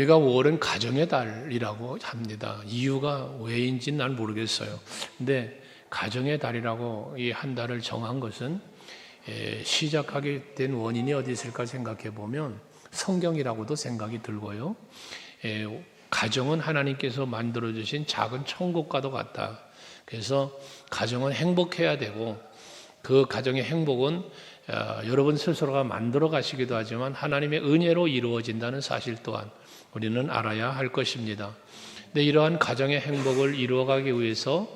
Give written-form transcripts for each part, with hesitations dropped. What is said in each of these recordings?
우리가 5월은 가정의 달이라고 합니다. 이유가 왜인지는 난 모르겠어요. 근데 가정의 달이라고 이 한 달을 정한 것은 시작하게 된 원인이 어디 있을까 생각해 보면 성경이라고도 생각이 들고요. 가정은 하나님께서 만들어주신 작은 천국과도 같다. 그래서 가정은 행복해야 되고 그 가정의 행복은 여러분 스스로가 만들어 가시기도 하지만 하나님의 은혜로 이루어진다는 사실 또한 우리는 알아야 할 것입니다. 근데 이러한 가정의 행복을 이루어가기 위해서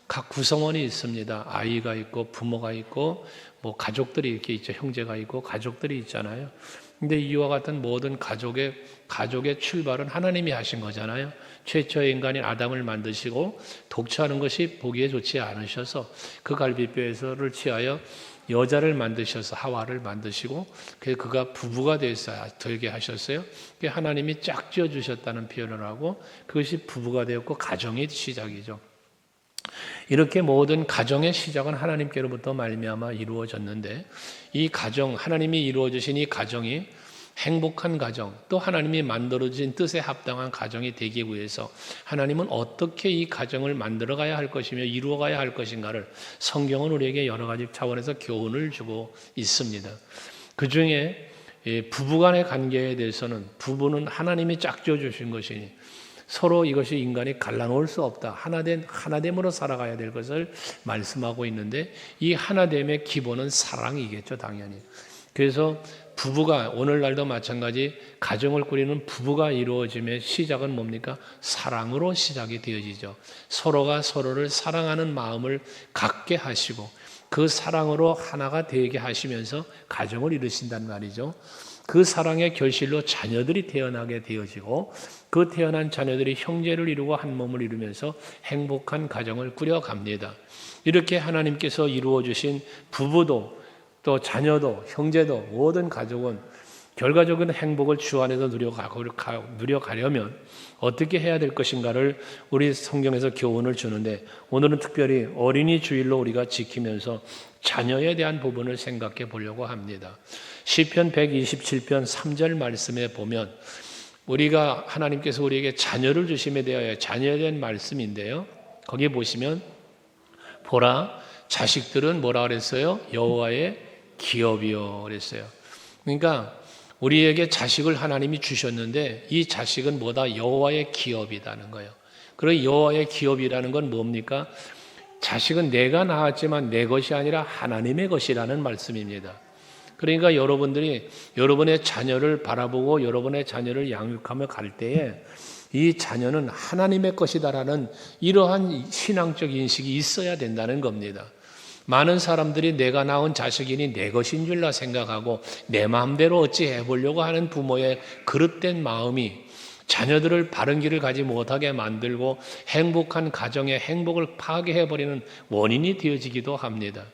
각 구성원이 있습니다. 아이가 있고 부모가 있고 뭐 가족들이 이렇게 있죠. 형제가 있고 가족들이 있잖아요. 근데 이와 같은 모든 가족의 출발은 하나님이 하신 거잖아요. 최초의 인간인 아담을 만드시고 독처하는 것이 보기에 좋지 않으셔서 그 갈비뼈에서를 취하여 여자를 만드셔서 하와를 만드시고 그가 부부가 되게 하셨어요. 하나님이 짝 지어 주셨다는 표현을 하고 그것이 부부가 되었고 가정의 시작이죠. 이렇게 모든 가정의 시작은 하나님께로부터 말미암아 이루어졌는데 이 가정, 하나님이 이루어 주신 이 가정이 행복한 가정, 또 하나님이 만들어주신 뜻에 합당한 가정이 되기 위해서 하나님은 어떻게 이 가정을 만들어가야 할 것이며 이루어가야 할 것인가를 성경은 우리에게 여러 가지 차원에서 교훈을 주고 있습니다. 그 중에 부부간의 관계에 대해서는 부부는 하나님이 짝지어 주신 것이니 서로 이것이 인간이 갈라놓을 수 없다. 하나됨으로 살아가야 될 것을 말씀하고 있는데 이 하나됨의 기본은 사랑이겠죠, 당연히. 그래서 부부가 오늘날도 마찬가지 가정을 꾸리는 부부가 이루어짐의 시작은 뭡니까? 사랑으로 시작이 되어지죠. 서로가 서로를 사랑하는 마음을 갖게 하시고 그 사랑으로 하나가 되게 하시면서 가정을 이루신단 말이죠. 그 사랑의 결실로 자녀들이 태어나게 되어지고 그 태어난 자녀들이 형제를 이루고 한 몸을 이루면서 행복한 가정을 꾸려갑니다. 이렇게 하나님께서 이루어 주신 부부도 또 자녀도 형제도 모든 가족은 결과적인 행복을 주 안에서 누려가려면 어떻게 해야 될 것인가를 우리 성경에서 교훈을 주는데 오늘은 특별히 어린이 주일로 우리가 지키면서 자녀에 대한 부분을 생각해 보려고 합니다. 시편 127편 3절 말씀에 보면 우리가 하나님께서 우리에게 자녀를 주심에 대하여 자녀에 대한 말씀인데요. 거기 보시면 보라 자식들은 뭐라 그랬어요? 여호와의 기업이요 그랬어요. 그러니까 우리에게 자식을 하나님이 주셨는데 이 자식은 뭐다? 여호와의 기업이라는 거예요. 그리고 여호와의 기업이라는 건 뭡니까? 자식은 내가 낳았지만 내 것이 아니라 하나님의 것이라는 말씀입니다. 그러니까 여러분들이 여러분의 자녀를 바라보고 여러분의 자녀를 양육하며 갈 때에 이 자녀는 하나님의 것이다라는 이러한 신앙적 인식이 있어야 된다는 겁니다. 많은 사람들이 내가 낳은 자식이니 내 것인 줄라 생각하고 내 마음대로 어찌 해보려고 하는 부모의 그릇된 마음이 자녀들을 바른 길을 가지 못하게 만들고 행복한 가정의 행복을 파괴해버리는 원인이 되어지기도 합니다.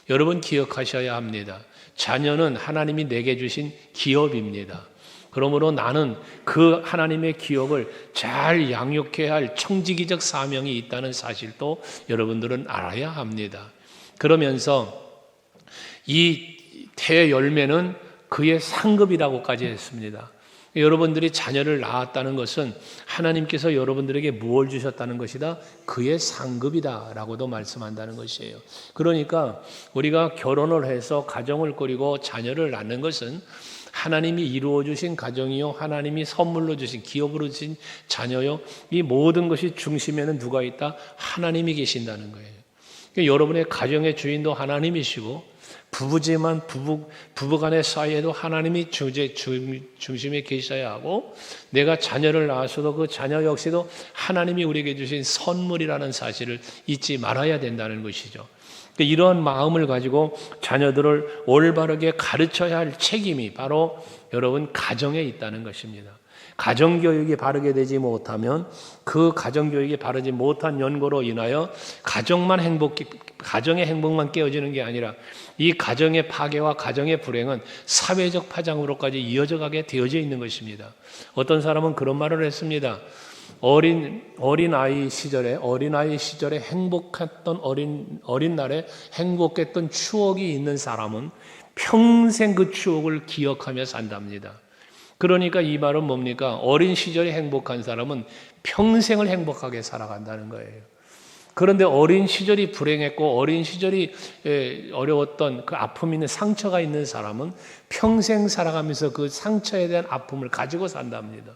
여러분 기억하셔야 합니다. 자녀는 하나님이 내게 주신 기업입니다. 그러므로 나는 그 하나님의 기업을 잘 양육해야 할 청지기적 사명이 있다는 사실도 여러분들은 알아야 합니다. 그러면서 이 태의 열매는 그의 상급이라고까지 했습니다. 여러분들이 자녀를 낳았다는 것은 하나님께서 여러분들에게 무엇을 주셨다는 것이다? 그의 상급이다라고도 말씀한다는 것이에요. 그러니까 우리가 결혼을 해서 가정을 꾸리고 자녀를 낳는 것은 하나님이 이루어 주신 가정이요 하나님이 선물로 주신 기업으로 주신 자녀요 이 모든 것이 중심에는 누가 있다? 하나님이 계신다는 거예요. 그러니까 여러분의 가정의 주인도 하나님이시고 부부지만 부부간의 사이에도 하나님이 중심에 계셔야 하고 내가 자녀를 낳았어도 그 자녀 역시도 하나님이 우리에게 주신 선물이라는 사실을 잊지 말아야 된다는 것이죠. 이러한 마음을 가지고 자녀들을 올바르게 가르쳐야 할 책임이 바로 여러분 가정에 있다는 것입니다. 가정교육이 바르게 되지 못하면 그 가정교육이 바르지 못한 연고로 인하여 가정의 행복만 깨어지는 게 아니라 이 가정의 파괴와 가정의 불행은 사회적 파장으로까지 이어져 가게 되어져 있는 것입니다. 어떤 사람은 그런 말을 했습니다. 어린아이 시절에 행복했던 어린 날에 행복했던 추억이 있는 사람은 평생 그 추억을 기억하며 산답니다. 그러니까 이 말은 뭡니까? 어린 시절에 행복한 사람은 평생을 행복하게 살아간다는 거예요. 그런데 어린 시절이 불행했고 어린 시절이 어려웠던 그 아픔 있는 상처가 있는 사람은 평생 살아가면서 그 상처에 대한 아픔을 가지고 산답니다.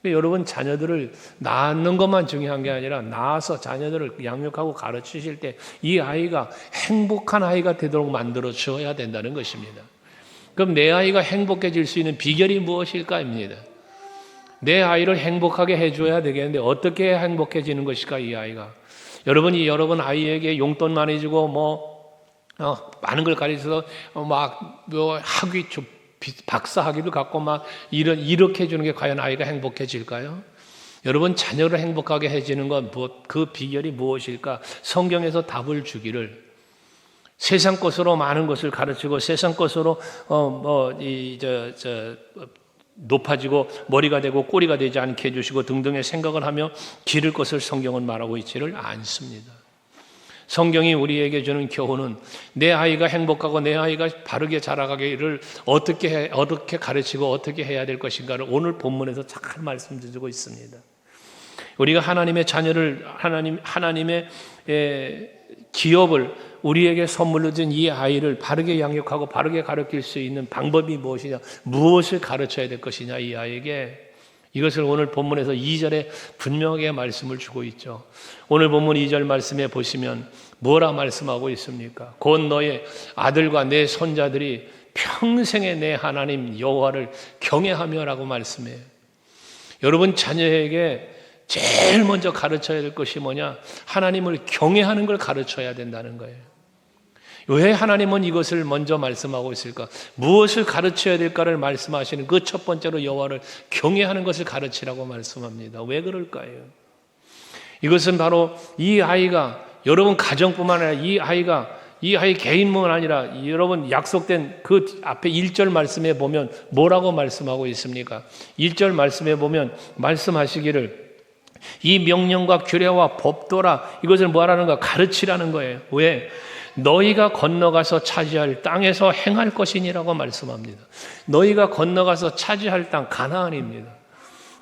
여러분, 자녀들을 낳는 것만 중요한 게 아니라 낳아서 자녀들을 양육하고 가르치실 때 이 아이가 행복한 아이가 되도록 만들어 주어야 된다는 것입니다. 그럼 내 아이가 행복해질 수 있는 비결이 무엇일까입니다. 내 아이를 행복하게 해줘야 되겠는데 어떻게 해야 행복해지는 것일까, 이 아이가. 여러분이 여러분 아이에게 용돈 많이 주고 많은 걸 가르쳐서 학위 박사 학위도 갖고 이렇게 해주는 게 과연 아이가 행복해질까요? 여러분, 자녀를 행복하게 해지는 건 그 비결이 무엇일까? 성경에서 답을 주기를, 세상 것으로 많은 것을 가르치고 세상 것으로 높아지고 머리가 되고 꼬리가 되지 않게 해주시고 등등의 생각을 하며 기를 것을 성경은 말하고 있지를 않습니다. 성경이 우리에게 주는 교훈은 내 아이가 행복하고 내 아이가 바르게 자라가기를 어떻게 가르치고 어떻게 해야 될 것인가를 오늘 본문에서 잘 말씀드리고 있습니다. 우리가 하나님의 자녀를 하나님의 기업을 우리에게 선물로 준 이 아이를 바르게 양육하고 바르게 가르칠 수 있는 방법이 무엇이냐, 무엇을 가르쳐야 될 것이냐, 이 아이에게. 이것을 오늘 본문에서 2절에 분명하게 말씀을 주고 있죠. 오늘 본문 2절 말씀에 보시면 뭐라 말씀하고 있습니까? 곧 너의 아들과 내 손자들이 평생에 내 하나님 여호와를 경외하며라고 말씀해요. 여러분, 자녀에게 제일 먼저 가르쳐야 될 것이 뭐냐? 하나님을 경외하는 걸 가르쳐야 된다는 거예요. 왜 하나님은 이것을 먼저 말씀하고 있을까? 무엇을 가르쳐야 될까를 말씀하시는 그 첫 번째로 여호와를 경외하는 것을 가르치라고 말씀합니다. 왜 그럴까요? 이것은 바로 이 아이가, 여러분 가정뿐만 아니라 이 아이 개인뿐만 아니라 여러분 약속된 그 앞에 1절 말씀에 보면 뭐라고 말씀하고 있습니까? 1절 말씀에 보면 말씀하시기를 이 명령과 규례와 법도라, 이것을 뭐라는가? 가르치라는 거예요. 왜? 너희가 건너가서 차지할 땅에서 행할 것이니라고 말씀합니다. 너희가 건너가서 차지할 땅, 가나안입니다.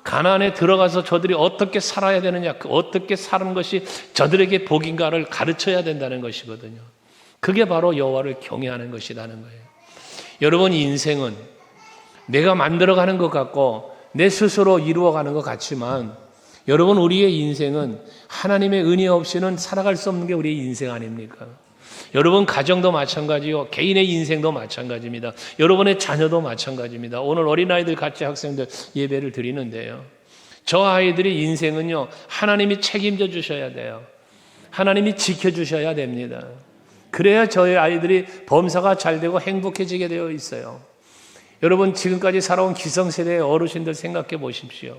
가나안에 들어가서 저들이 어떻게 살아야 되느냐, 어떻게 사는 것이 저들에게 복인가를 가르쳐야 된다는 것이거든요. 그게 바로 여호와를 경외하는 것이라는 거예요. 여러분, 인생은 내가 만들어가는 것 같고 내 스스로 이루어가는 것 같지만, 여러분, 우리의 인생은 하나님의 은혜 없이는 살아갈 수 없는 게 우리의 인생 아닙니까? 여러분, 가정도 마찬가지요, 개인의 인생도 마찬가지입니다. 여러분의 자녀도 마찬가지입니다. 오늘 어린아이들 같이 학생들 예배를 드리는데요, 저 아이들의 인생은요, 하나님이 책임져 주셔야 돼요. 하나님이 지켜주셔야 됩니다. 그래야 저희 아이들이 범사가 잘 되고 행복해지게 되어 있어요. 여러분, 지금까지 살아온 기성세대의 어르신들 생각해 보십시오.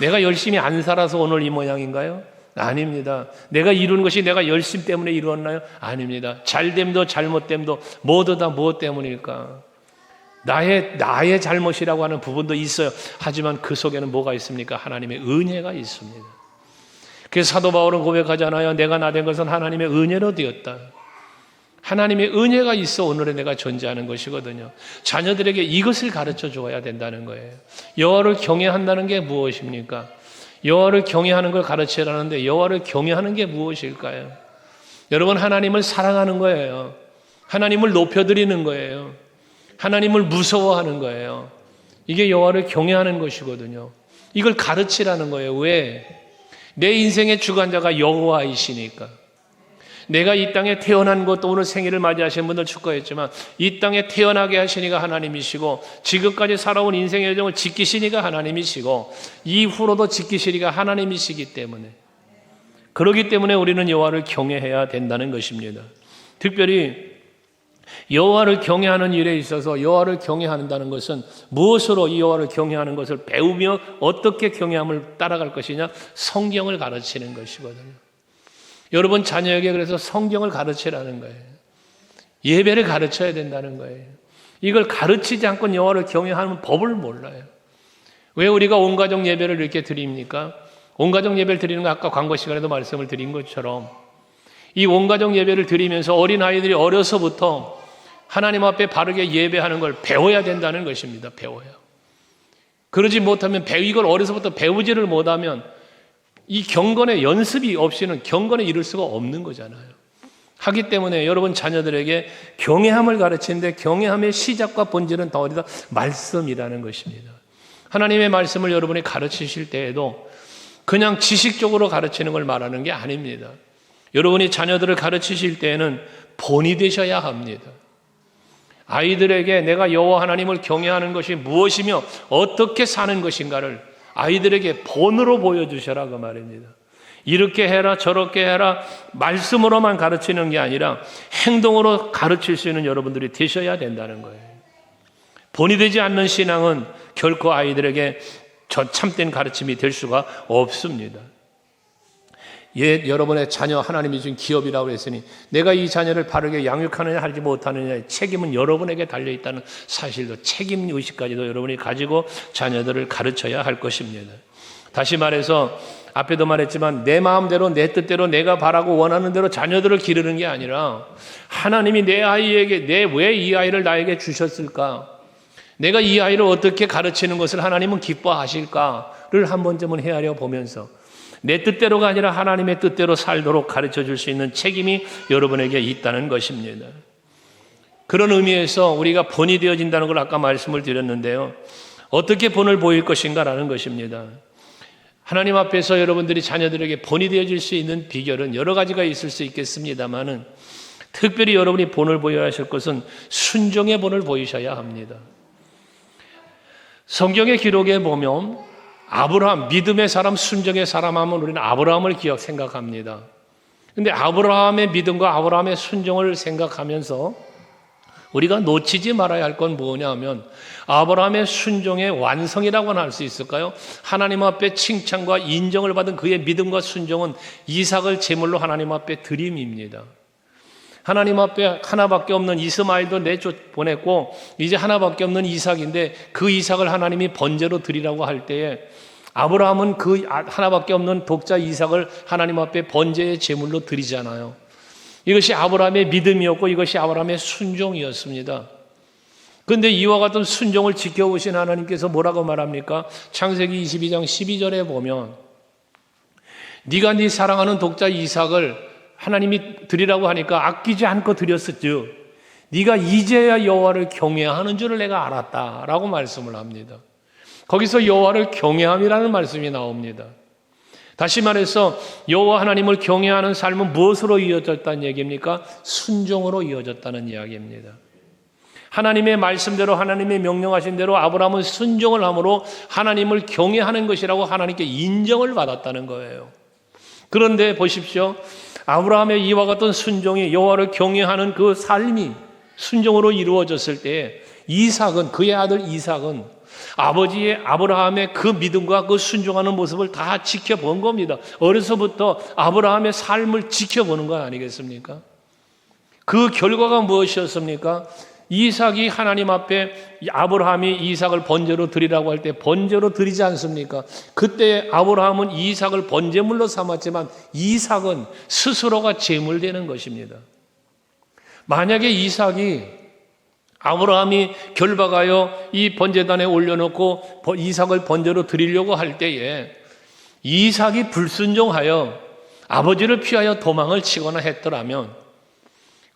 내가 열심히 안 살아서 오늘 이 모양인가요? 아닙니다. 내가 이루는 것이 내가 열심 때문에 이루었나요? 아닙니다. 잘됨도 잘못됨도 모두 다 무엇 때문일까? 나의 잘못이라고 하는 부분도 있어요. 하지만 그 속에는 뭐가 있습니까? 하나님의 은혜가 있습니다. 그래서 사도 바울은 고백하잖아요. 내가 나 된 것은 하나님의 은혜로 되었다. 하나님의 은혜가 있어 오늘의 내가 존재하는 것이거든요. 자녀들에게 이것을 가르쳐 줘야 된다는 거예요. 여호와를 경외한다는 게 무엇입니까? 여호와를 경외하는 걸 가르치라는데 여호와를 경외하는 게 무엇일까요? 여러분, 하나님을 사랑하는 거예요. 하나님을 높여드리는 거예요. 하나님을 무서워하는 거예요. 이게 여호와를 경외하는 것이거든요. 이걸 가르치라는 거예요. 왜? 내 인생의 주관자가 여호와이시니까. 내가 이 땅에 태어난 것도, 오늘 생일을 맞이하신 분들 축하했지만, 이 땅에 태어나게 하시니까 하나님이시고, 지금까지 살아온 인생의 여정을 지키시니까 하나님이시고, 이후로도 지키시니까 하나님이시기 때문에, 그렇기 때문에 우리는 여호와를 경외해야 된다는 것입니다. 특별히 여호와를 경외하는 일에 있어서 여호와를 경외한다는 것은 무엇으로 이 여호와를 경외하는 것을 배우며 어떻게 경외함을 따라갈 것이냐? 성경을 가르치는 것이거든요. 여러분, 자녀에게 그래서 성경을 가르치라는 거예요. 예배를 가르쳐야 된다는 거예요. 이걸 가르치지 않고 여호와를 경외하는 법을 몰라요. 왜 우리가 온가족 예배를 이렇게 드립니까? 온가족 예배를 드리는 거 아까 광고 시간에도 말씀을 드린 것처럼, 이 온가족 예배를 드리면서 어린아이들이 어려서부터 하나님 앞에 바르게 예배하는 걸 배워야 된다는 것입니다. 배워요. 그러지 못하면 이걸 어려서부터 배우지를 못하면 이 경건의 연습이 없이는 경건에 이룰 수가 없는 거잖아요. 하기 때문에 여러분 자녀들에게 경외함을 가르치는데 경외함의 시작과 본질은 더 어디다? 말씀이라는 것입니다. 하나님의 말씀을 여러분이 가르치실 때에도 그냥 지식적으로 가르치는 걸 말하는 게 아닙니다. 여러분이 자녀들을 가르치실 때에는 본이 되셔야 합니다. 아이들에게 내가 여호와 하나님을 경외하는 것이 무엇이며 어떻게 사는 것인가를 아이들에게 본으로 보여주셔라 그 말입니다. 이렇게 해라 저렇게 해라 말씀으로만 가르치는 게 아니라 행동으로 가르칠 수 있는 여러분들이 되셔야 된다는 거예요. 본이 되지 않는 신앙은 결코 아이들에게 참된 가르침이 될 수가 없습니다. 여러분의 자녀 하나님이 준 기업이라고 했으니 내가 이 자녀를 바르게 양육하느냐 하지 못하느냐의 책임은 여러분에게 달려있다는 사실도 책임의식까지도 여러분이 가지고 자녀들을 가르쳐야 할 것입니다. 다시 말해서 앞에도 말했지만 내 마음대로 내 뜻대로 내가 바라고 원하는 대로 자녀들을 기르는 게 아니라 하나님이 내 아이에게 왜 이 아이를 나에게 주셨을까? 내가 이 아이를 어떻게 가르치는 것을 하나님은 기뻐하실까를 한 번쯤은 헤아려 보면서 내 뜻대로가 아니라 하나님의 뜻대로 살도록 가르쳐 줄 수 있는 책임이 여러분에게 있다는 것입니다. 그런 의미에서 우리가 본이 되어진다는 걸 아까 말씀을 드렸는데요. 어떻게 본을 보일 것인가라는 것입니다. 하나님 앞에서 여러분들이 자녀들에게 본이 되어질 수 있는 비결은 여러 가지가 있을 수 있겠습니다만은 특별히 여러분이 본을 보여야 하실 것은 순종의 본을 보이셔야 합니다. 성경의 기록에 보면 아브라함, 믿음의 사람, 순종의 사람 하면 우리는 아브라함을 생각합니다. 그런데 아브라함의 믿음과 아브라함의 순종을 생각하면서 우리가 놓치지 말아야 할 건 뭐냐 하면 아브라함의 순종의 완성이라고는 할 수 있을까요? 하나님 앞에 칭찬과 인정을 받은 그의 믿음과 순종은 이삭을 제물로 하나님 앞에 드림입니다. 하나님 앞에 하나밖에 없는 이스마엘도 내보냈고 이제 하나밖에 없는 이삭인데 그 이삭을 하나님이 번제로 드리라고 할 때에 아브라함은 그 하나밖에 없는 독자 이삭을 하나님 앞에 번제의 제물로 드리잖아요. 이것이 아브라함의 믿음이었고 이것이 아브라함의 순종이었습니다. 그런데 이와 같은 순종을 지켜보신 하나님께서 뭐라고 말합니까? 창세기 22장 12절에 보면 네가 네 사랑하는 독자 이삭을 하나님이 드리라고 하니까 아끼지 않고 드렸었죠. 네가 이제야 여호와를 경외하는 줄을 내가 알았다라고 말씀을 합니다. 거기서 여호와를 경외함이라는 말씀이 나옵니다. 다시 말해서 여호와 하나님을 경외하는 삶은 무엇으로 이어졌다는 얘기입니까? 순종으로 이어졌다는 이야기입니다. 하나님의 말씀대로 하나님의 명령하신 대로 아브라함은 순종을 함으로 하나님을 경외하는 것이라고 하나님께 인정을 받았다는 거예요. 그런데 보십시오. 아브라함의 이와 같은 순종이 여호와를 경외하는 그 삶이 순종으로 이루어졌을 때 이삭은 그의 아들 이삭은 아버지의 아브라함의 그 믿음과 그 순종하는 모습을 다 지켜본 겁니다. 어려서부터 아브라함의 삶을 지켜보는 거 아니겠습니까? 그 결과가 무엇이었습니까? 이삭이 하나님 앞에 아브라함이 이삭을 번제로 드리라고 할 때 번제로 드리지 않습니까? 그때 아브라함은 이삭을 번제물로 삼았지만 이삭은 스스로가 제물되는 것입니다. 만약에 아브라함이 결박하여 이 번제단에 올려놓고 이삭을 번제로 드리려고 할 때에 이삭이 불순종하여 아버지를 피하여 도망을 치거나 했더라면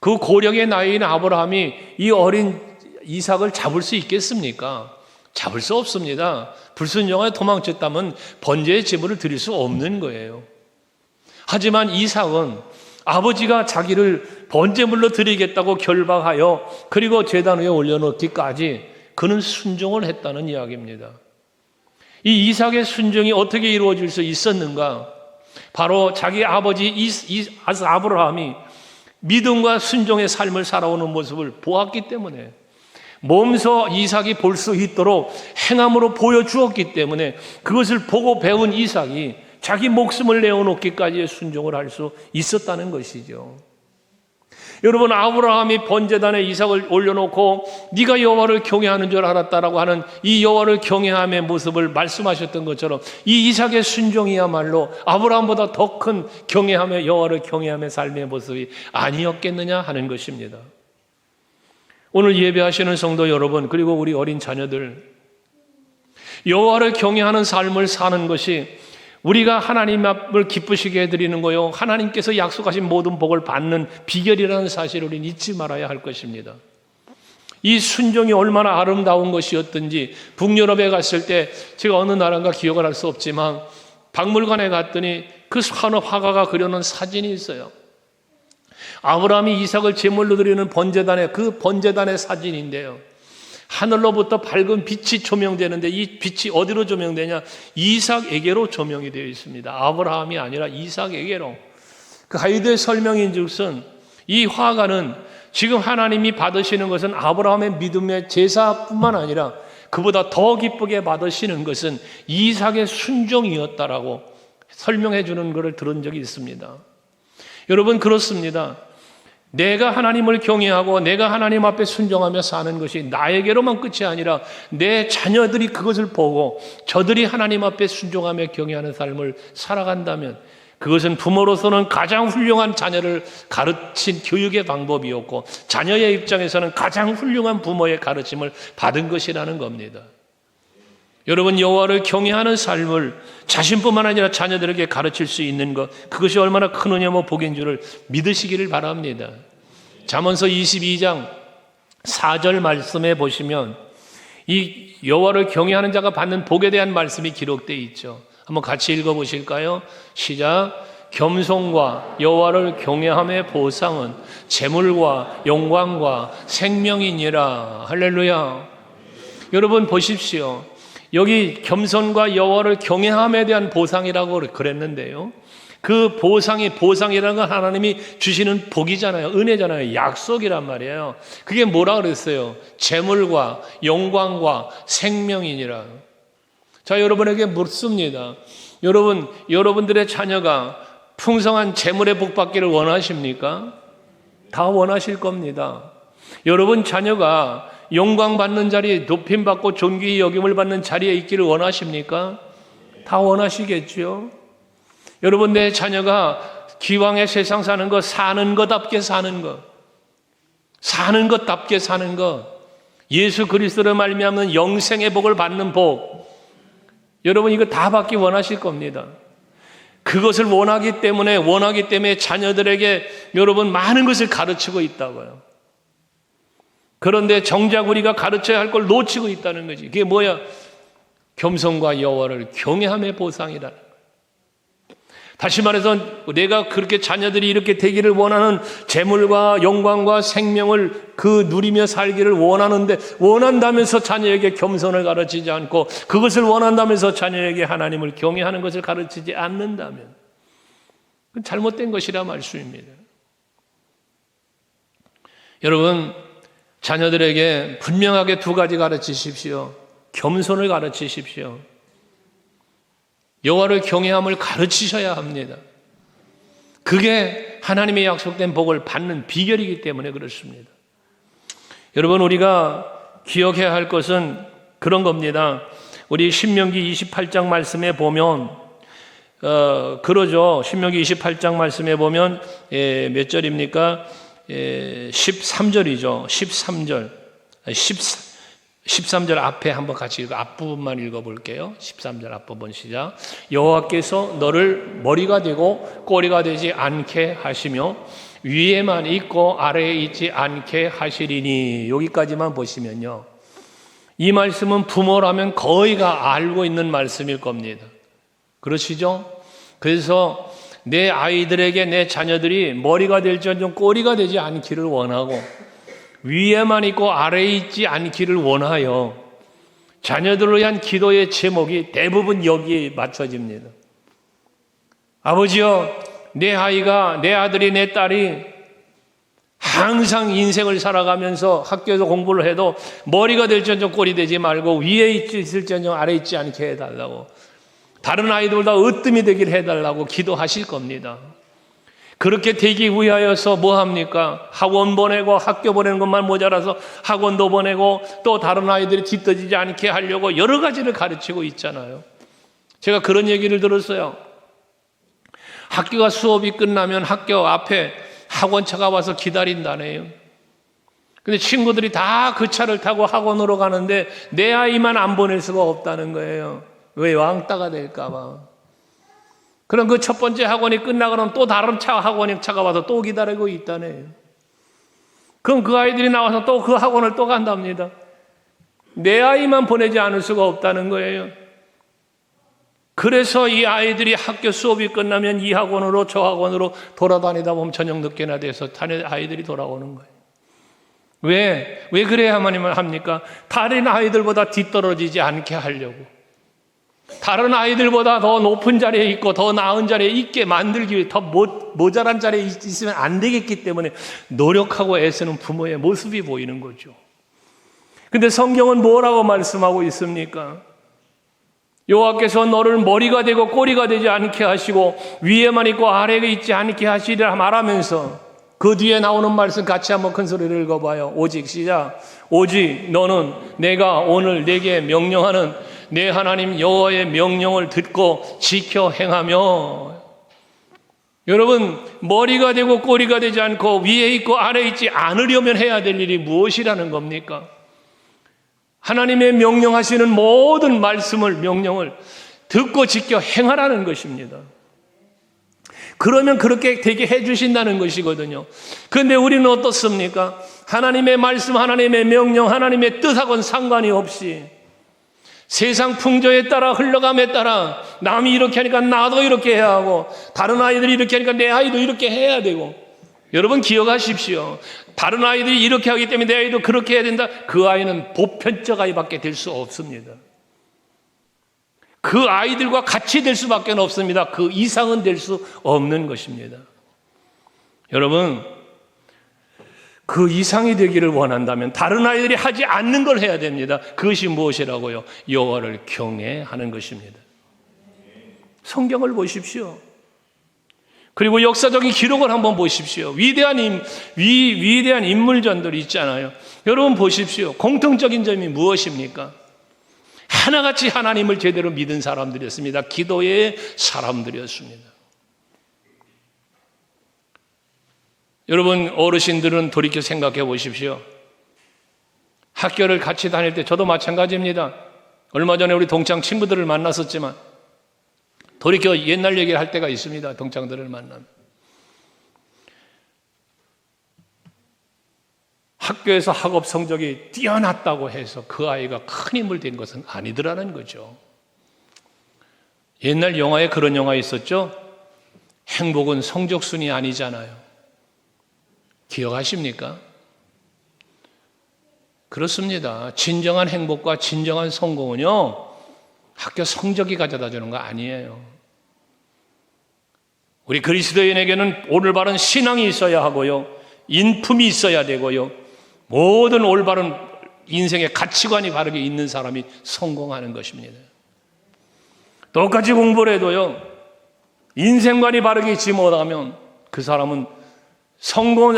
그 고령의 나이인 아브라함이 이 어린 이삭을 잡을 수 있겠습니까? 잡을 수 없습니다. 불순종하여 도망쳤다면 번제의 제물을 드릴 수 없는 거예요. 하지만 이삭은 아버지가 자기를 번제물로 드리겠다고 결박하여 그리고 제단 위에 올려놓기까지 그는 순종을 했다는 이야기입니다. 이 이삭의 순종이 어떻게 이루어질 수 있었는가? 바로 자기 아버지 아브라함이 믿음과 순종의 삶을 살아오는 모습을 보았기 때문에 몸소 이삭이 볼 수 있도록 행함으로 보여주었기 때문에 그것을 보고 배운 이삭이 자기 목숨을 내어놓기까지의 순종을 할 수 있었다는 것이죠. 여러분, 아브라함이 번제단에 이삭을 올려놓고 네가 여호와를 경외하는 줄 알았다라고 하는 이 여호와를 경외함의 모습을 말씀하셨던 것처럼 이 이삭의 순종이야말로 아브라함보다 더 큰 경외함의 여호와를 경외함의 삶의 모습이 아니었겠느냐 하는 것입니다. 오늘 예배하시는 성도 여러분, 그리고 우리 어린 자녀들, 여호와를 경외하는 삶을 사는 것이 우리가 하나님 앞을 기쁘시게 해드리는 거요, 하나님께서 약속하신 모든 복을 받는 비결이라는 사실을 우리는 잊지 말아야 할 것입니다. 이 순종이 얼마나 아름다운 것이었든지, 북유럽에 갔을 때 제가 어느 나라인가 기억을 할 수 없지만 박물관에 갔더니 그 화가가 그려놓은 사진이 있어요. 아브라함이 이삭을 제물로 드리는 번제단의, 그 번제단의 사진인데요, 하늘로부터 밝은 빛이 조명되는데 이 빛이 어디로 조명되냐? 이삭에게로 조명이 되어 있습니다. 아브라함이 아니라 이삭에게로. 그 하이드의 설명인즉슨 이 화가는 지금 하나님이 받으시는 것은 아브라함의 믿음의 제사뿐만 아니라 그보다 더 기쁘게 받으시는 것은 이삭의 순종이었다라고 설명해 주는 것을 들은 적이 있습니다. 여러분, 그렇습니다. 내가 하나님을 경외하고 내가 하나님 앞에 순종하며 사는 것이 나에게로만 끝이 아니라 내 자녀들이 그것을 보고 저들이 하나님 앞에 순종하며 경외하는 삶을 살아간다면 그것은 부모로서는 가장 훌륭한 자녀를 가르친 교육의 방법이었고, 자녀의 입장에서는 가장 훌륭한 부모의 가르침을 받은 것이라는 겁니다. 여러분, 여호와를 경외하는 삶을 자신뿐만 아니라 자녀들에게 가르칠 수 있는 것, 그것이 얼마나 큰 은혜와 복인 줄을 믿으시기를 바랍니다. 잠언서 22장 4절 말씀에 보시면 이 여호와를 경외하는 자가 받는 복에 대한 말씀이 기록되어 있죠. 한번 같이 읽어보실까요? 시작. 겸손과 여호와를 경외함의 보상은 재물과 영광과 생명이니라. 할렐루야. 여러분 보십시오. 여기 겸손과 여호와를 경외함에 대한 보상이라고 그랬는데요, 그 보상이라는 건 하나님이 주시는 복이잖아요. 은혜잖아요. 약속이란 말이에요. 그게 뭐라 그랬어요? 재물과 영광과 생명이니라. 자, 여러분에게 묻습니다. 여러분들의 자녀가 풍성한 재물의 복 받기를 원하십니까? 다 원하실 겁니다. 여러분 자녀가 영광 받는 자리에, 높임 받고 존귀 여김을 받는 자리에 있기를 원하십니까? 다 원하시겠죠. 여러분, 내 자녀가 기왕의 세상 사는 것, 사는 것답게 사는 것, 사는 것답게 사는 것, 예수 그리스도로 말미암는 영생의 복을 받는 복, 여러분 이거 다 받기 원하실 겁니다. 그것을 원하기 때문에 자녀들에게 여러분 많은 것을 가르치고 있다고요. 그런데 정작 우리가 가르쳐야 할 걸 놓치고 있다는 거지. 그게 뭐야? 겸손과 여호와를 경외함의 보상이라는 거예요. 다시 말해서 내가 그렇게 자녀들이 이렇게 되기를 원하는 재물과 영광과 생명을 누리며 살기를 원한다면서 자녀에게 겸손을 가르치지 않고, 그것을 원한다면서 자녀에게 하나님을 경외하는 것을 가르치지 않는다면 그건 잘못된 것이라 말씀입니다. 여러분, 자녀들에게 분명하게 두 가지 가르치십시오. 겸손을 가르치십시오. 여호와를 경외함을 가르치셔야 합니다. 그게 하나님의 약속된 복을 받는 비결이기 때문에 그렇습니다. 여러분, 우리가 기억해야 할 것은 그런 겁니다. 우리 신명기 28장 말씀에 보면 그러죠. 신명기 28장 말씀에 보면 몇 절입니까? 13절이죠. 13절 앞에 한번 같이 앞부분만 읽어볼게요. 13절 앞부분 시작. 여호와께서 너를 머리가 되고 꼬리가 되지 않게 하시며 위에만 있고 아래에 있지 않게 하시리니. 여기까지만 보시면요, 이 말씀은 부모라면 거의가 알고 있는 말씀일 겁니다. 그러시죠? 그래서 내 아이들에게, 내 자녀들이 머리가 될지언정 꼬리가 되지 않기를 원하고 위에만 있고 아래에 있지 않기를 원하여 자녀들을 위한 기도의 제목이 대부분 여기에 맞춰집니다. 아버지여, 내 아이가, 내 아들이, 내 딸이 항상 인생을 살아가면서 학교에서 공부를 해도 머리가 될지언정 꼬리 되지 말고 위에 있을지언정 아래에 있지 않게 해달라고, 다른 아이들보다 으뜸이 되길 해달라고 기도하실 겁니다. 그렇게 되기 위하여서 뭐 합니까? 학원 보내고 학교 보내는 것만 모자라서 학원도 보내고 또 다른 아이들이 뒤떨어지지 않게 하려고 여러 가지를 가르치고 있잖아요. 제가 그런 얘기를 들었어요. 학교가 수업이 끝나면 학교 앞에 학원차가 와서 기다린다네요. 근데 친구들이 다 그 차를 타고 학원으로 가는데 내 아이만 안 보낼 수가 없다는 거예요. 왜? 왕따가 될까 봐. 그럼 그 첫 번째 학원이 끝나고 나면 또 다른 차가 와서 또 기다리고 있다네요. 그럼 그 아이들이 나와서 또 그 학원을 또 간답니다. 내 아이만 보내지 않을 수가 없다는 거예요. 그래서 이 아이들이 학교 수업이 끝나면 이 학원으로 저 학원으로 돌아다니다 보면 저녁 늦게나 돼서 아이들이 돌아오는 거예요. 왜 그래야 하나님은 합니까? 다른 아이들보다 뒤떨어지지 않게 하려고. 다른 아이들보다 더 높은 자리에 있고 더 나은 자리에 있게 만들기 위해 더 모자란 자리에 있으면 안 되겠기 때문에 노력하고 애쓰는 부모의 모습이 보이는 거죠. 근데 성경은 뭐라고 말씀하고 있습니까? 여호와께서 너를 머리가 되고 꼬리가 되지 않게 하시고 위에만 있고 아래에 있지 않게 하시리라 말하면서 그 뒤에 나오는 말씀 같이 한번 큰 소리를 읽어봐요. 오직 시작. 오직 너는 내가 오늘 내게 명령하는 내 하나님 여호와의 명령을 듣고 지켜 행하며. 여러분, 머리가 되고 꼬리가 되지 않고 위에 있고 아래에 있지 않으려면 해야 될 일이 무엇이라는 겁니까? 하나님의 명령하시는 모든 말씀을 명령을 듣고 지켜 행하라는 것입니다. 그러면 그렇게 되게 해주신다는 것이거든요. 그런데 우리는 어떻습니까? 하나님의 말씀, 하나님의 명령, 하나님의 뜻하고는 상관이 없이 세상 풍조에 따라 흘러감에 따라 남이 이렇게 하니까 나도 이렇게 해야 하고 다른 아이들이 이렇게 하니까 내 아이도 이렇게 해야 되고. 여러분 기억하십시오. 다른 아이들이 이렇게 하기 때문에 내 아이도 그렇게 해야 된다. 그 아이는 보편적 아이밖에 될 수 없습니다. 그 아이들과 같이 될 수밖에 없습니다. 그 이상은 될 수 없는 것입니다. 여러분, 그 이상이 되기를 원한다면 다른 아이들이 하지 않는 걸 해야 됩니다. 그것이 무엇이라고요? 여호와를 경외하는 것입니다. 성경을 보십시오. 그리고 역사적인 기록을 한번 보십시오. 위대한 인물전들이 있잖아요. 여러분 보십시오. 공통적인 점이 무엇입니까? 하나같이 하나님을 제대로 믿은 사람들이었습니다. 기도의 사람들이었습니다. 여러분 어르신들은 돌이켜 생각해 보십시오. 학교를 같이 다닐 때 저도 마찬가지입니다. 얼마 전에 우리 동창 친구들을 만났었지만 돌이켜 옛날 얘기를 할 때가 있습니다. 동창들을 만나면. 학교에서 학업 성적이 뛰어났다고 해서 그 아이가 큰 인물 된 것은 아니더라는 거죠. 옛날 영화에 그런 영화 있었죠? 행복은 성적순이 아니잖아요. 기억하십니까? 그렇습니다. 진정한 행복과 진정한 성공은요, 학교 성적이 가져다 주는 거 아니에요. 우리 그리스도인에게는 올바른 신앙이 있어야 하고요, 인품이 있어야 되고요, 모든 올바른 인생의 가치관이 바르게 있는 사람이 성공하는 것입니다. 똑같이 공부를 해도요, 인생관이 바르게 있지 못하면 그 사람은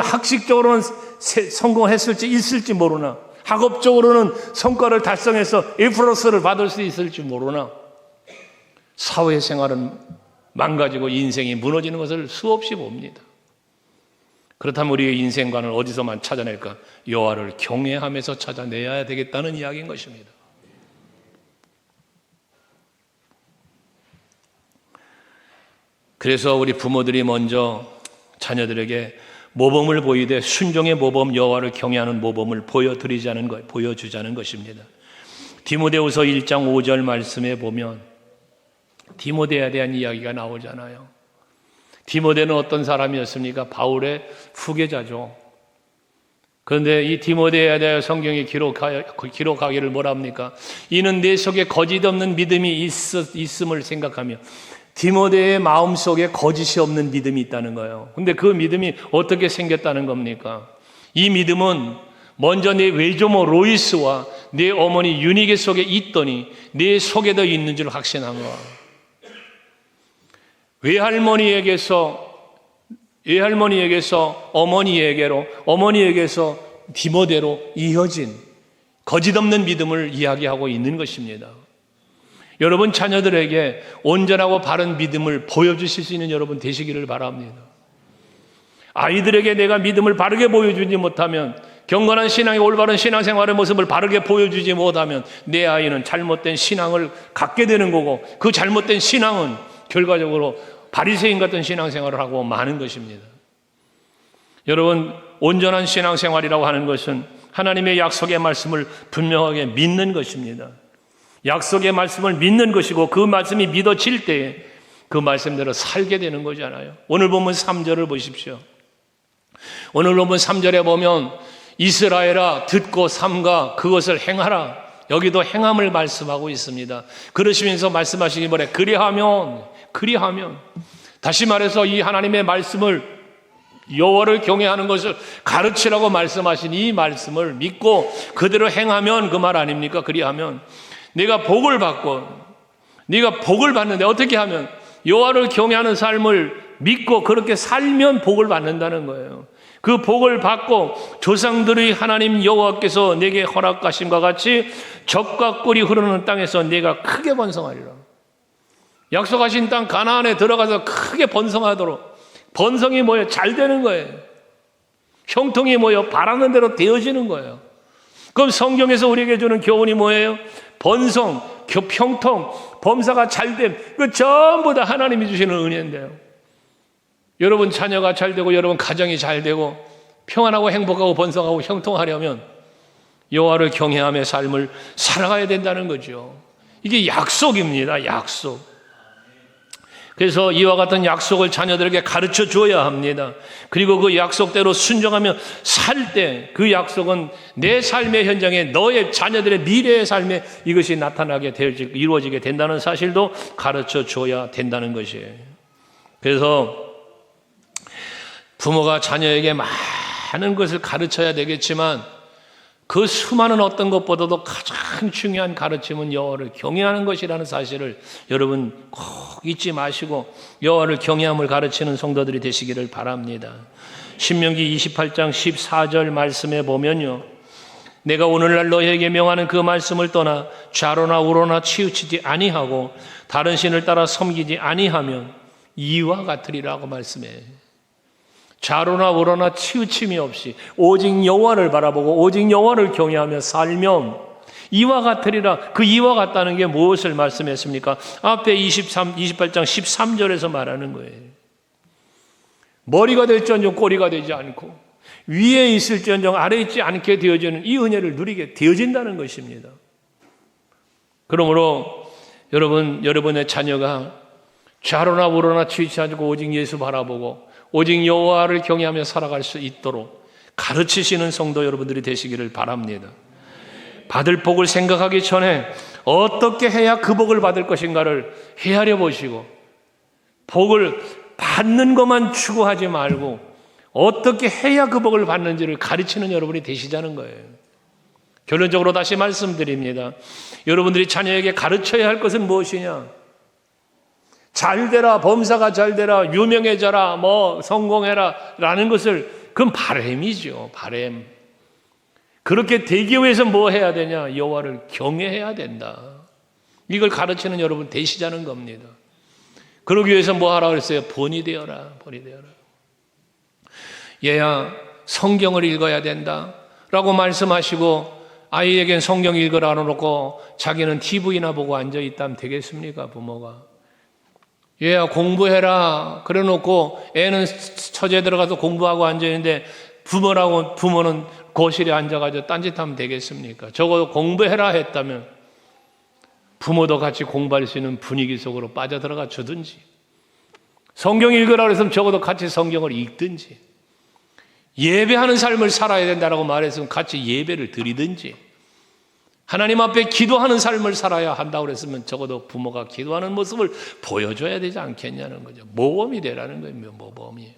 학식적으로는 성공했을지 있을지 모르나, 학업적으로는 성과를 달성해서 A+를 받을 수 있을지 모르나, 사회생활은 망가지고 인생이 무너지는 것을 수없이 봅니다. 그렇다면 우리의 인생관을 어디서만 찾아낼까? 여호와를 경외하면서 찾아내야 되겠다는 이야기인 것입니다. 그래서 우리 부모들이 먼저 자녀들에게 모범을 보이되 순종의 모범, 여호와를 경외하는 모범을 보여주자는 것입니다. 디모데후서 1장 5절 말씀에 보면 디모데에 대한 이야기가 나오잖아요. 디모데는 어떤 사람이었습니까? 바울의 후계자죠. 그런데 이 디모데에 대해 성경이 기록하기를 뭐라 합니까? 이는 내 속에 거짓 없는 믿음이 있음을 생각하며. 디모데의 마음속에 거짓이 없는 믿음이 있다는 거예요. 근데 그 믿음이 어떻게 생겼다는 겁니까? 이 믿음은 먼저 내 외조모 로이스와 내 어머니 유니게 속에 있더니 내 속에도 있는 줄 확신한 거야. 외할머니에게서 어머니에게로, 어머니에게서 디모데로 이어진 거짓 없는 믿음을 이야기하고 있는 것입니다. 여러분 자녀들에게 온전하고 바른 믿음을 보여주실 수 있는 여러분 되시기를 바랍니다. 아이들에게 내가 믿음을 바르게 보여주지 못하면 경건한 신앙의 올바른 신앙생활의 모습을 바르게 보여주지 못하면 내 아이는 잘못된 신앙을 갖게 되는 거고, 그 잘못된 신앙은 결과적으로 바리새인 같은 신앙생활을 하고 마는 것입니다. 여러분, 온전한 신앙생활이라고 하는 것은 하나님의 약속의 말씀을 분명하게 믿는 것입니다. 약속의 말씀을 믿는 것이고, 그 말씀이 믿어질 때에 그 말씀대로 살게 되는 거잖아요. 오늘 본문 3절을 보십시오. 오늘 본문 3절에 보면 이스라엘아 듣고 삼가 그것을 행하라. 여기도 행함을 말씀하고 있습니다. 그러시면서 말씀하시기 뭐래? 그리하면 다시 말해서 이 하나님의 말씀을, 여호와를 경외하는 것을 가르치라고 말씀하신 이 말씀을 믿고 그대로 행하면, 그 말 아닙니까? 그리하면 네가 복을 받고, 네가 복을 받는데 어떻게 하면? 여호와를 경외하는 삶을 믿고 그렇게 살면 복을 받는다는 거예요. 그 복을 받고 조상들의 하나님 여호와께서 내게 허락하심과 같이 젖과 꿀이 흐르는 땅에서 내가 크게 번성하리라. 약속하신 땅 가나안에 들어가서 크게 번성하도록. 번성이 뭐예요? 잘 되는 거예요. 형통이 뭐예요? 바라는 대로 되어지는 거예요. 그럼 성경에서 우리에게 주는 교훈이 뭐예요? 번성, 형통, 범사가 잘됨, 그 전부 다 하나님이 주시는 은혜인데요. 여러분 자녀가 잘 되고 여러분 가정이 잘 되고 평안하고 행복하고 번성하고 형통하려면 여호와를 경외하며 삶을 살아가야 된다는 거죠. 이게 약속입니다. 약속. 그래서 이와 같은 약속을 자녀들에게 가르쳐 주어야 합니다. 그리고 그 약속대로 순종하며 살 때 그 약속은 내 삶의 현장에, 너의 자녀들의 미래의 삶에 이것이 나타나게 이루어지게 된다는 사실도 가르쳐 줘야 된다는 것이에요. 그래서 부모가 자녀에게 많은 것을 가르쳐야 되겠지만 그 수많은 어떤 것보다도 가장 중요한 가르침은 여호와를 경외하는 것이라는 사실을 여러분 꼭 잊지 마시고 여호와를 경외함을 가르치는 성도들이 되시기를 바랍니다. 신명기 28장 14절 말씀에 보면요, 내가 오늘날 너희에게 명하는 그 말씀을 떠나 좌로나 우로나 치우치지 아니하고 다른 신을 따라 섬기지 아니하면 이와 같으리라고 말씀해요. 좌로나 우로나 치우침이 없이 오직 여호와를 바라보고 오직 여호와를 경외하며 살면 이와 같으리라. 그 이와 같다는 게 무엇을 말씀했습니까? 앞에 28장 13절에서 말하는 거예요. 머리가 될지언정 꼬리가 되지 않고 위에 있을지언정 아래에 있지 않게 되어지는 이 은혜를 누리게 되어진다는 것입니다. 그러므로 여러분의 자녀가 좌로나 우로나 치우치지 않고 오직 예수 바라보고 오직 여호와를 경외하며 살아갈 수 있도록 가르치시는 성도 여러분들이 되시기를 바랍니다. 받을 복을 생각하기 전에 어떻게 해야 그 복을 받을 것인가를 헤아려 보시고 복을 받는 것만 추구하지 말고 어떻게 해야 그 복을 받는지를 가르치는 여러분이 되시자는 거예요. 결론적으로 다시 말씀드립니다. 여러분들이 자녀에게 가르쳐야 할 것은 무엇이냐? 잘 되라, 범사가 잘 되라, 유명해져라, 성공해라 라는 것을, 그건 바램이죠. 바램. 그렇게 되기 위해서 뭐 해야 되냐? 여호와를 경외해야 된다. 이걸 가르치는 여러분 되시자는 겁니다. 그러기 위해서 뭐 하라고 그랬어요? 본이 되어라, 본이 되어라. 얘야, 성경을 읽어야 된다 라고 말씀하시고 아이에겐 성경 읽으라 해놓고 자기는 TV나 보고 앉아있다면 되겠습니까? 부모가. 얘야 공부해라 그래 놓고 애는 처제 들어가서 공부하고 앉아있는데 부모는 거실에 앉아가지고 딴짓하면 되겠습니까? 적어도 공부해라 했다면 부모도 같이 공부할 수 있는 분위기 속으로 빠져들어가 주든지, 성경 읽으라 그랬으면 적어도 같이 성경을 읽든지, 예배하는 삶을 살아야 된다고 말했으면 같이 예배를 드리든지, 하나님 앞에 기도하는 삶을 살아야 한다고 그랬으면 적어도 부모가 기도하는 모습을 보여줘야 되지 않겠냐는 거죠. 모범이 되라는 거예요. 모범이.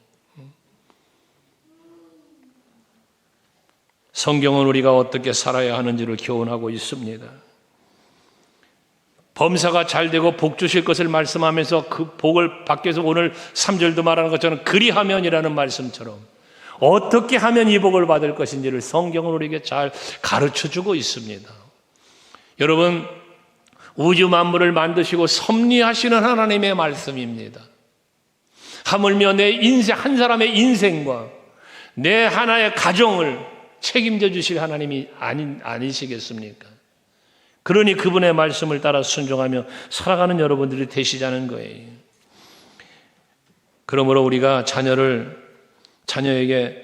성경은 우리가 어떻게 살아야 하는지를 교훈하고 있습니다. 범사가 잘 되고 복 주실 것을 말씀하면서 그 복을 받기 위해서 오늘 3절도 말하는 것처럼 그리하면이라는 말씀처럼 어떻게 하면 이 복을 받을 것인지를 성경은 우리에게 잘 가르쳐주고 있습니다. 여러분, 우주 만물을 만드시고 섭리하시는 하나님의 말씀입니다. 하물며 내 인생, 한 사람의 인생과 내 하나의 가정을 책임져 주실 하나님이 아니시겠습니까? 그러니 그분의 말씀을 따라 순종하며 살아가는 여러분들이 되시자는 거예요. 그러므로 우리가 자녀에게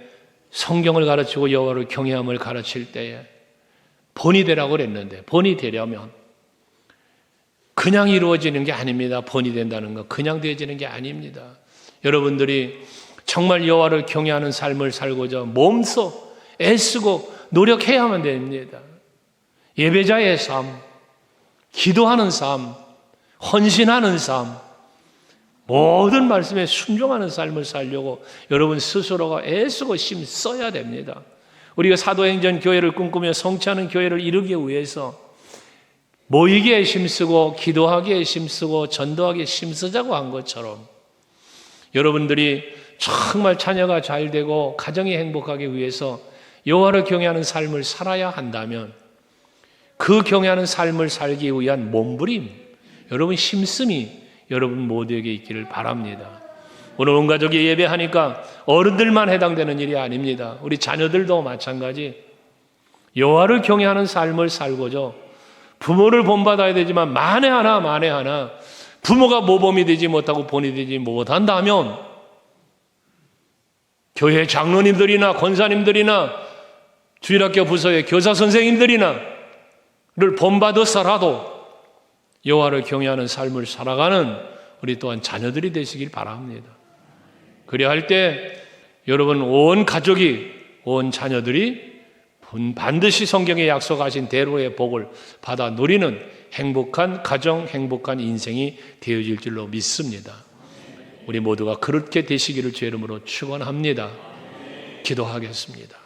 성경을 가르치고 여호와를 경외함을 가르칠 때에 본이 되라고 그랬는데, 본이 되려면 그냥 이루어지는 게 아닙니다. 본이 된다는 거 그냥 되어지는 게 아닙니다. 여러분들이 정말 여호와를 경외하는 삶을 살고자 몸소 애쓰고 노력해야만 됩니다. 예배자의 삶, 기도하는 삶, 헌신하는 삶, 모든 말씀에 순종하는 삶을 살려고 여러분 스스로가 애쓰고 힘써야 됩니다. 우리가 사도행전 교회를 꿈꾸며 성취하는 교회를 이루기 위해서 모이기에 힘쓰고 기도하기에 힘쓰고 전도하기에 힘쓰자고 한 것처럼 여러분들이 정말 자녀가 잘 되고 가정이 행복하기 위해서 여호와를 경외하는 삶을 살아야 한다면 그 경외하는 삶을 살기 위한 몸부림, 여러분 힘씀이 여러분 모두에게 있기를 바랍니다. 오늘 온 가족이 예배하니까 어른들만 해당되는 일이 아닙니다. 우리 자녀들도 마찬가지 여호와를 경외하는 삶을 살고자 부모를 본받아야 되지만 만에 하나 부모가 모범이 되지 못하고 본이 되지 못한다면 교회 장로님들이나 권사님들이나 주일학교 부서의 교사 선생님들이나 를 본받아서라도 여호와를 경외하는 삶을 살아가는 우리 또한 자녀들이 되시길 바랍니다. 그래야 할 때 여러분 온 가족이, 온 자녀들이 반드시 성경에 약속하신 대로의 복을 받아 누리는 행복한 가정, 행복한 인생이 되어질 줄로 믿습니다. 우리 모두가 그렇게 되시기를 주의 이름으로 축원합니다. 기도하겠습니다.